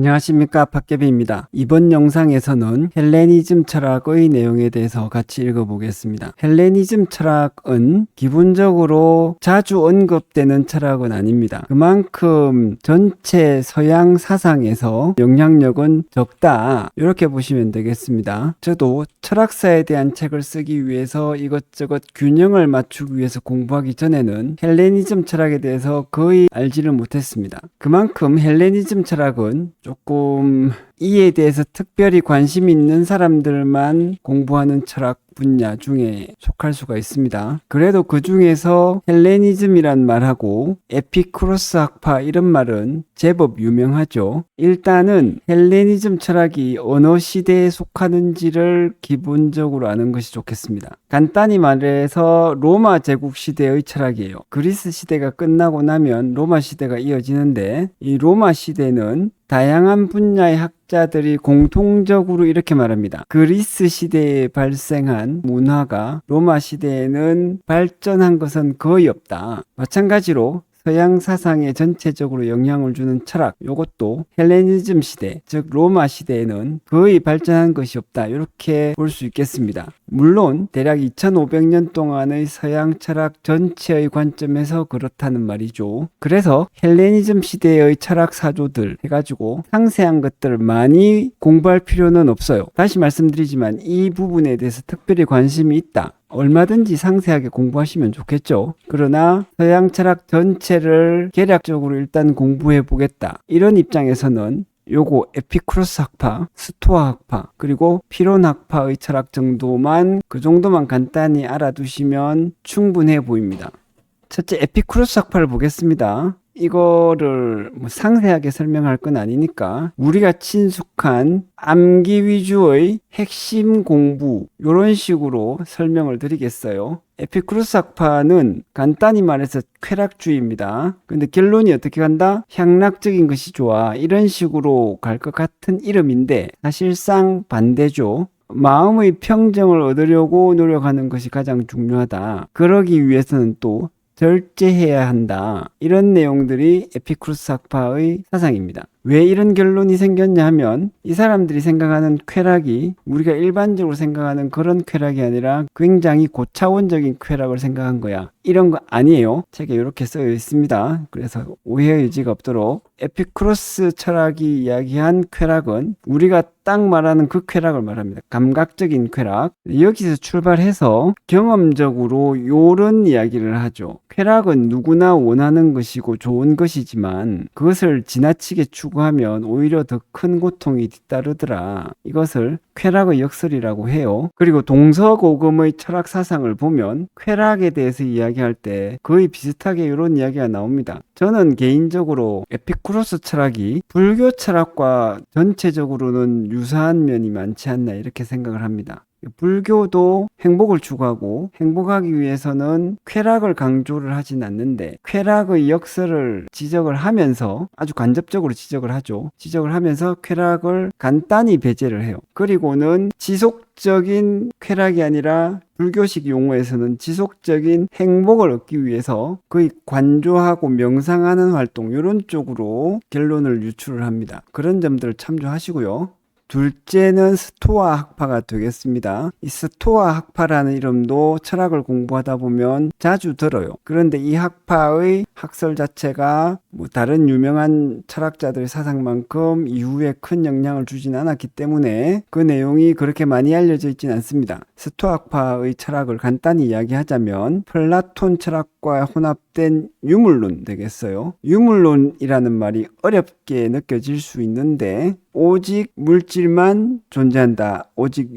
안녕하십니까, 팟개비입니다. 이번 영상에서는 헬레니즘 철학의 내용에 대해서 같이 읽어보겠습니다. 헬레니즘 철학은 기본적으로 자주 언급되는 철학은 아닙니다. 그만큼 전체 서양 사상에서 영향력은 적다, 이렇게 보시면 되겠습니다. 저도 철학사에 대한 책을 쓰기 위해서 이것저것 균형을 맞추기 위해서 공부하기 전에는 헬레니즘 철학에 대해서 거의 알지를 못했습니다. 그만큼 헬레니즘 철학은 조금 이에 대해서 특별히 관심 있는 사람들만 공부하는 철학 분야 중에 속할 수가 있습니다. 그래도 그 중에서 헬레니즘이란 말하고 에피쿠로스 학파 이런 말은 제법 유명하죠. 일단은 헬레니즘 철학이 어느 시대에 속하는지를 기본적으로 아는 것이 좋겠습니다. 간단히 말해서 로마 제국 시대의 철학이에요. 그리스 시대가 끝나고 나면 로마 시대가 이어지는데, 이 로마 시대는 다양한 분야의 학자들이 공통적으로 이렇게 말합니다. 그리스 시대에 발생한 문화가 로마 시대에는 발전한 것은 거의 없다. 마찬가지로 서양 사상에 전체적으로 영향을 주는 철학, 이것도 헬레니즘 시대, 즉 로마 시대에는 거의 발전한 것이 없다, 이렇게 볼 수 있겠습니다. 물론 대략 2500년 동안의 서양 철학 전체의 관점에서 그렇다는 말이죠. 그래서 헬레니즘 시대의 철학 사조들 해가지고 상세한 것들을 많이 공부할 필요는 없어요. 다시 말씀드리지만 이 부분에 대해서 특별히 관심이 있다, 얼마든지 상세하게 공부하시면 좋겠죠. 그러나 서양 철학 전체를 개략적으로 일단 공부해 보겠다, 이런 입장에서는 요거 에피쿠로스 학파, 스토아 학파, 그리고 피론 학파의 철학 정도만, 그 정도만 간단히 알아두시면 충분해 보입니다. 첫째, 에피쿠로스 학파를 보겠습니다. 이거를 상세하게 설명할 건 아니니까 우리가 친숙한 암기 위주의 핵심 공부, 이런 식으로 설명을 드리겠어요. 에피쿠로스 학파는 간단히 말해서 쾌락주의입니다. 근데 결론이 어떻게 간다? 향락적인 것이 좋아, 이런 식으로 갈 것 같은 이름인데 사실상 반대죠. 마음의 평정을 얻으려고 노력하는 것이 가장 중요하다. 그러기 위해서는 또 절제해야 한다, 이런 내용들이 에피쿠로스 학파의 사상입니다. 왜 이런 결론이 생겼냐 하면, 이 사람들이 생각하는 쾌락이 우리가 일반적으로 생각하는 그런 쾌락이 아니라 굉장히 고차원적인 쾌락을 생각한 거야, 이런 거 아니에요. 책에 이렇게 쓰여 있습니다. 그래서 오해의 여지가 없도록, 에피쿠로스 철학이 이야기한 쾌락은 우리가 딱 말하는 그 쾌락을 말합니다. 감각적인 쾌락. 여기서 출발해서 경험적으로 요런 이야기를 하죠. 쾌락은 누구나 원하는 것이고 좋은 것이지만 그것을 지나치게 추구하면 오히려 더 큰 고통이 뒤따르더라. 이것을 쾌락의 역설이라고 해요. 그리고 동서고금의 철학 사상을 보면 쾌락에 대해서 이야기할 때 거의 비슷하게 이런 이야기가 나옵니다. 저는 개인적으로 에피쿠로스 철학이 불교 철학과 전체적으로는 유사한 면이 많지 않나, 이렇게 생각을 합니다. 불교도 행복을 추구하고 행복하기 위해서는 쾌락을 강조를 하진 않는데, 쾌락의 역설을 지적을 하면서, 아주 간접적으로 지적을 하죠. 지적을 하면서 쾌락을 간단히 배제를 해요. 그리고는 지속적인 쾌락이 아니라 불교식 용어에서는 지속적인 행복을 얻기 위해서 거의 관조하고 명상하는 활동, 이런 쪽으로 결론을 유출을 합니다. 그런 점들을 참조하시고요. 둘째는 스토아 학파가 되겠습니다. 이 스토아 학파라는 이름도 철학을 공부하다 보면 자주 들어요. 그런데 이 학파의 학설 자체가 다른 유명한 철학자들의 사상만큼 이후에 큰 영향을 주진 않았기 때문에 그 내용이 그렇게 많이 알려져 있지는 않습니다. 스토아 학파의 철학을 간단히 이야기하자면 플라톤 철학과 혼합된 유물론 되겠어요. 유물론이라는 말이 어렵게 느껴질 수 있는데, 오직 물질만 존재한다, 오직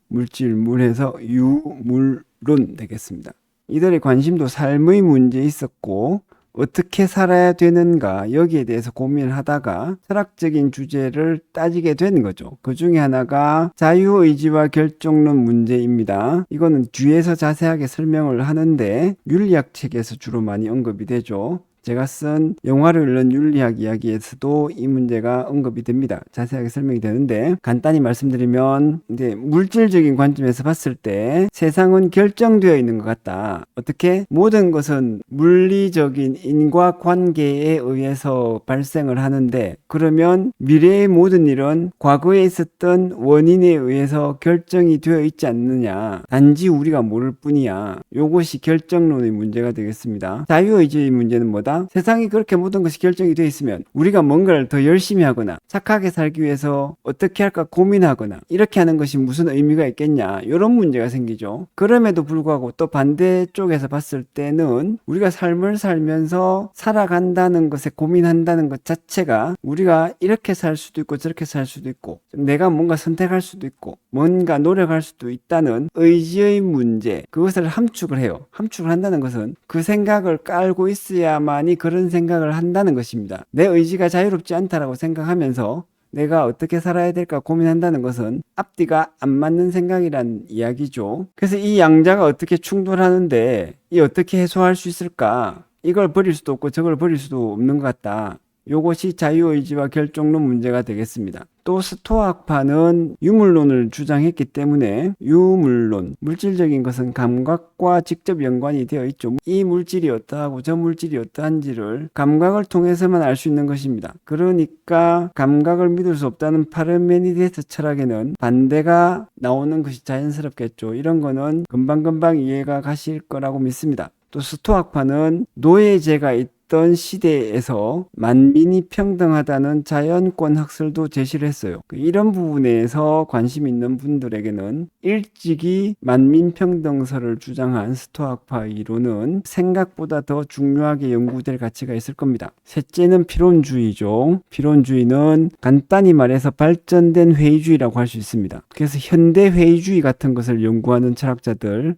물질, 물해서 유물론 되겠습니다. 이들의 관심도 삶의 문제에 있었고 어떻게 살아야 되는가, 여기에 대해서 고민을 하다가 철학적인 주제를 따지게 된 거죠. 그 중에 하나가 자유의지와 결정론 문제입니다. 이거는 뒤에서 자세하게 설명을 하는데 윤리학 책에서 주로 많이 언급이 되죠. 제가 쓴 영화를 읽는 윤리학 이야기에서도 이 문제가 언급이 됩니다. 자세하게 설명이 되는데 간단히 말씀드리면 이제 물질적인 관점에서 봤을 때 세상은 결정되어 있는 것 같다. 어떻게? 모든 것은 물리적인 인과관계에 의해서 발생을 하는데 그러면 미래의 모든 일은 과거에 있었던 원인에 의해서 결정이 되어 있지 않느냐. 단지 우리가 모를 뿐이야. 요것이 결정론의 문제가 되겠습니다. 자유의지의 문제는 뭐다? 세상이 그렇게 모든 것이 결정이 되어 있으면 우리가 뭔가를 더 열심히 하거나 착하게 살기 위해서 어떻게 할까 고민하거나 이렇게 하는 것이 무슨 의미가 있겠냐. 이런 문제가 생기죠. 그럼에도 불구하고 또 반대쪽에서 봤을 때는 우리가 삶을 살면서 살아간다는 것에 고민한다는 것 자체가 우리가 이렇게 살 수도 있고 저렇게 살 수도 있고 내가 뭔가 선택할 수도 있고 뭔가 노력할 수도 있다는 의지의 문제, 그것을 함축을 해요. 함축을 한다는 것은 그 생각을 깔고 있어야만이 그런 생각을 한다는 것입니다. 내 의지가 자유롭지 않다라고 생각하면서 내가 어떻게 살아야 될까 고민한다는 것은 앞뒤가 안 맞는 생각이란 이야기죠. 그래서 이 양자가 어떻게 충돌하는데 이 어떻게 해소할 수 있을까? 이걸 버릴 수도 없고 저걸 버릴 수도 없는 것 같다. 요것이 자유의지와 결정론 문제가 되겠습니다. 또 스토아파는 유물론을 주장했기 때문에 유물론, 물질적인 것은 감각과 직접 연관이 되어 있죠. 이 물질이 어떠하고 저 물질이 어떠한지를 감각을 통해서만 알 수 있는 것입니다. 그러니까 감각을 믿을 수 없다는 파르메니데스 철학에는 반대가 나오는 것이 자연스럽겠죠. 이런 거는 금방금방 이해가 가실 거라고 믿습니다. 또 스토아파는 노예제가 있던 시대에서 만민이 평등하다는 자연권 학설도 제시를 했어요. 이런 부분에서 관심 있는 분들에게는 일찍이 만민평등설을 주장한 스토아파 이론은 생각보다 더 중요하게 연구될 가치가 있을 겁니다. 셋째는 필연주의죠. 필연주의는 간단히 말해서 발전된 회의주의라고 할 수 있습니다. 그래서 현대 회의주의 같은 것을 연구하는 철학자들,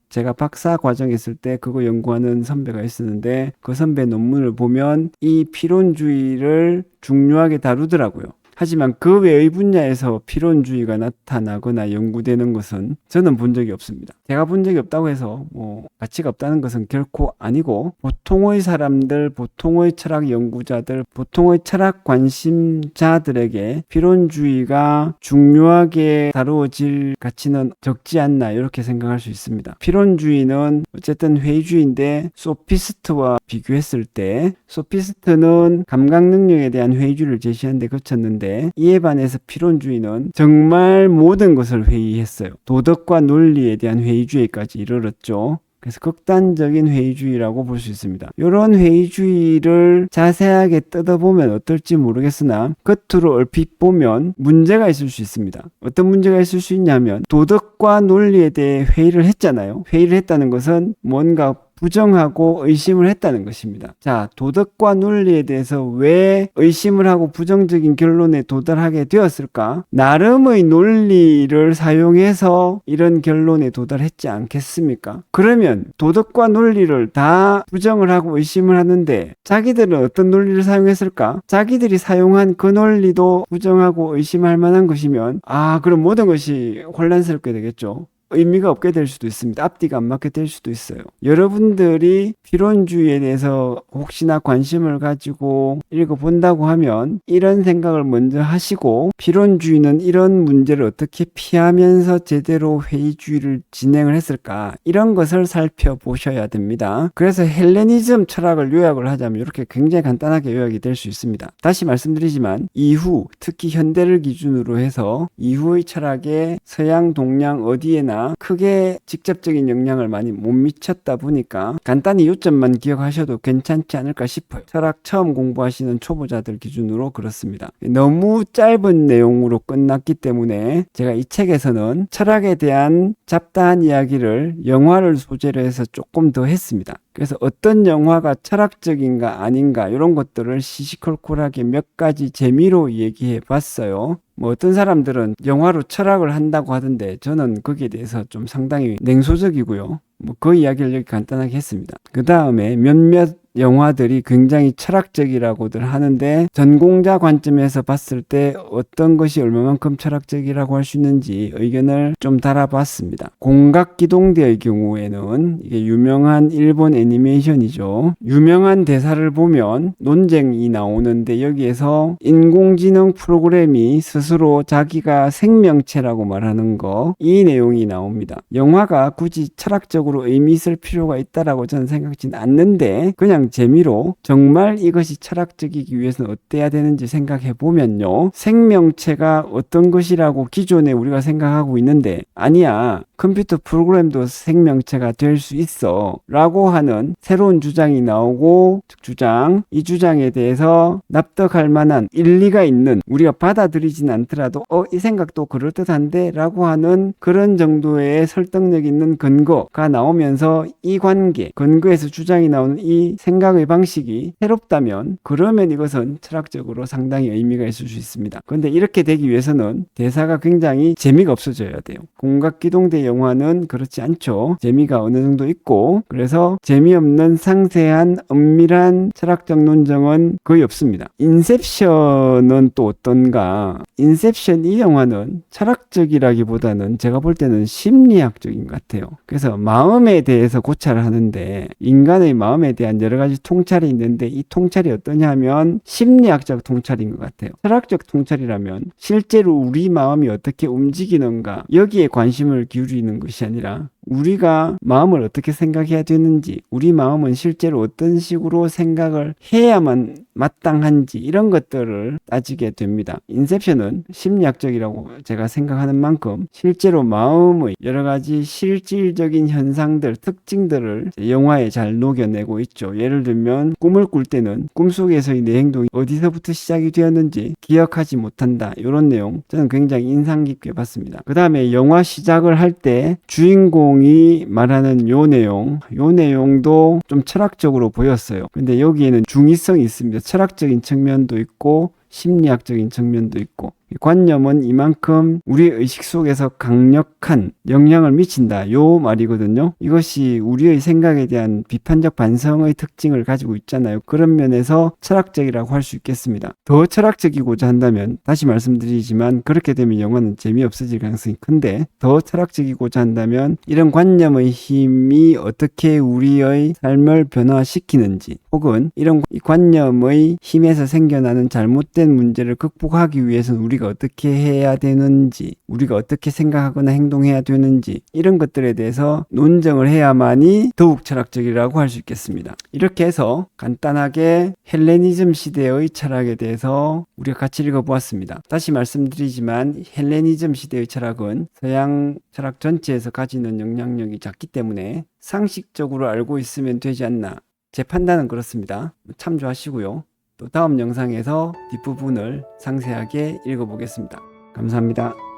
제가 박사 과정에 있을 때 그거 연구하는 선배가 있었는데 그 선배 논문을 보면 이 필연주의를 중요하게 다루더라고요. 하지만 그 외의 분야에서 필연주의가 나타나거나 연구되는 것은 저는 본 적이 없습니다. 제가 본 적이 없다고 해서 가치가 없다는 것은 결코 아니고 보통의 사람들, 보통의 철학 연구자들, 보통의 철학 관심자들에게 필연주의가 중요하게 다루어질 가치는 적지 않나 이렇게 생각할 수 있습니다. 필연주의는 어쨌든 회의주의인데 소피스트와 비교했을 때 소피스트는 감각 능력에 대한 회의주의를 제시하는 데 그쳤는데 이에 반해서 필연주의는 정말 모든 것을 회의했어요. 도덕과 논리에 대한 회의주의까지 이르렀죠. 그래서 극단적인 회의주의라고 볼 수 있습니다. 이런 회의주의를 자세하게 뜯어보면 어떨지 모르겠으나 겉으로 얼핏 보면 문제가 있을 수 있습니다. 어떤 문제가 있을 수 있냐면 도덕과 논리에 대해 회의를 했잖아요. 회의를 했다는 것은 뭔가 부정하고 의심을 했다는 것입니다. 자, 도덕과 논리에 대해서 왜 의심을 하고 부정적인 결론에 도달하게 되었을까? 나름의 논리를 사용해서 이런 결론에 도달했지 않겠습니까? 그러면 도덕과 논리를 다 부정을 하고 의심을 하는데 자기들은 어떤 논리를 사용했을까? 자기들이 사용한 그 논리도 부정하고 의심할 만한 것이면 그럼 모든 것이 혼란스럽게 되겠죠. 의미가 없게 될 수도 있습니다. 앞뒤가 안 맞게 될 수도 있어요. 여러분들이 필연주의에 대해서 혹시나 관심을 가지고 읽어본다고 하면 이런 생각을 먼저 하시고 필연주의는 이런 문제를 어떻게 피하면서 제대로 회의주의를 진행을 했을까 이런 것을 살펴보셔야 됩니다. 그래서 헬레니즘 철학을 요약을 하자면 이렇게 굉장히 간단하게 요약이 될 수 있습니다. 다시 말씀드리지만 이후 특히 현대를 기준으로 해서 이후의 철학에 서양 동양 어디에나 크게 직접적인 영향을 많이 못 미쳤다 보니까 간단히 요점만 기억하셔도 괜찮지 않을까 싶어요. 철학 처음 공부하시는 초보자들 기준으로 그렇습니다. 너무 짧은 내용으로 끝났기 때문에 제가 이 책에서는 철학에 대한 잡다한 이야기를 영화를 소재로 해서 조금 더 했습니다. 그래서 어떤 영화가 철학적인가 아닌가 이런 것들을 시시콜콜하게 몇 가지 재미로 얘기해 봤어요. 어떤 사람들은 영화로 철학을 한다고 하던데 저는 거기에 대해서 좀 상당히 냉소적이고요. 그 이야기를 여기 간단하게 했습니다. 그 다음에 몇몇 영화들이 굉장히 철학적이라고들 하는데 전공자 관점에서 봤을 때 어떤 것이 얼마만큼 철학적이라고 할 수 있는지 의견을 좀 달아봤습니다. 공각기동대의 경우에는 이게 유명한 일본 애니메이션이죠. 유명한 대사를 보면 논쟁이 나오는데 여기에서 인공지능 프로그램이 스스로 자기가 생명체라고 말하는 거, 이 내용이 나옵니다. 영화가 굳이 철학적으로 의미 있을 필요가 있다라고 저는 생각지는 않는데 그냥 재미로 정말 이것이 철학적이기 위해서는 어때야 되는지 생각해 보면요. 생명체가 어떤 것이라고 기존에 우리가 생각하고 있는데 아니야. 컴퓨터 프로그램도 생명체가 될 수 있어 라고 하는 새로운 주장이 나오고 이 주장에 대해서 납득할 만한 일리가 있는 우리가 받아들이진 않더라도 이 생각도 그럴듯한데 라고 하는 그런 정도의 설득력 있는 근거가 나오면서 이 관계, 근거에서 주장이 나오는 이 생각의 방식이 새롭다면 그러면 이것은 철학적으로 상당히 의미가 있을 수 있습니다. 그런데 이렇게 되기 위해서는 대사가 굉장히 재미가 없어져야 돼요. 공각기동대 영화는 그렇지 않죠. 재미가 어느 정도 있고 그래서 재미없는 상세한 엄밀한 철학적 논쟁은 거의 없습니다. 인셉션은 또 어떤가? 인셉션 이 영화는 철학적이라기보다는 제가 볼 때는 심리학적인 것 같아요. 그래서 마음에 대해서 고찰을 하는데 인간의 마음에 대한 여러 가지 통찰이 있는데 이 통찰이 어떠냐 하면 심리학적 통찰인 것 같아요. 철학적 통찰이라면 실제로 우리 마음이 어떻게 움직이는가 여기에 관심을 기울이는 것이 아니라 우리가 마음을 어떻게 생각해야 되는지, 우리 마음은 실제로 어떤 식으로 생각을 해야만 마땅한지 이런 것들을 따지게 됩니다. 인셉션은 심리학적이라고 제가 생각하는 만큼 실제로 마음의 여러 가지 실질적인 현상들, 특징들을 영화에 잘 녹여내고 있죠. 예를 들면 꿈을 꿀 때는 꿈속에서의 내 행동이 어디서부터 시작이 되었는지 기억하지 못한다. 이런 내용 저는 굉장히 인상 깊게 봤습니다. 그 다음에 영화 시작을 할 때 주인공이 말하는 요 내용도 좀 철학적으로 보였어요. 근데 여기에는 중의성이 있습니다. 철학적인 측면도 있고 심리학적인 측면도 있고 관념은 이만큼 우리 의식 속에서 강력한 영향을 미친다. 요 말이거든요. 이것이 우리의 생각에 대한 비판적 반성의 특징을 가지고 있잖아요. 그런 면에서 철학적이라고 할 수 있겠습니다. 더 철학적이고자 한다면 다시 말씀드리지만 그렇게 되면 영화는 재미없어질 가능성이 큰데 더 철학적이고자 한다면 이런 관념의 힘이 어떻게 우리의 삶을 변화시키는지 혹은 이런 관념의 힘에서 생겨나는 잘못된 문제를 극복하기 위해서는 우리가 어떻게 해야 되는지, 우리가 어떻게 생각하거나 행동해야 되는지 이런 것들에 대해서 논쟁을 해야만이 더욱 철학적이라고 할 수 있겠습니다. 이렇게 해서 간단하게 헬레니즘 시대의 철학에 대해서 우리가 같이 읽어보았습니다. 다시 말씀드리지만 헬레니즘 시대의 철학은 서양 철학 전체에서 가지는 영향력이 작기 때문에 상식적으로 알고 있으면 되지 않나. 제 판단은 그렇습니다. 참조하시고요. 또 다음 영상에서 뒷부분을 상세하게 읽어보겠습니다. 감사합니다.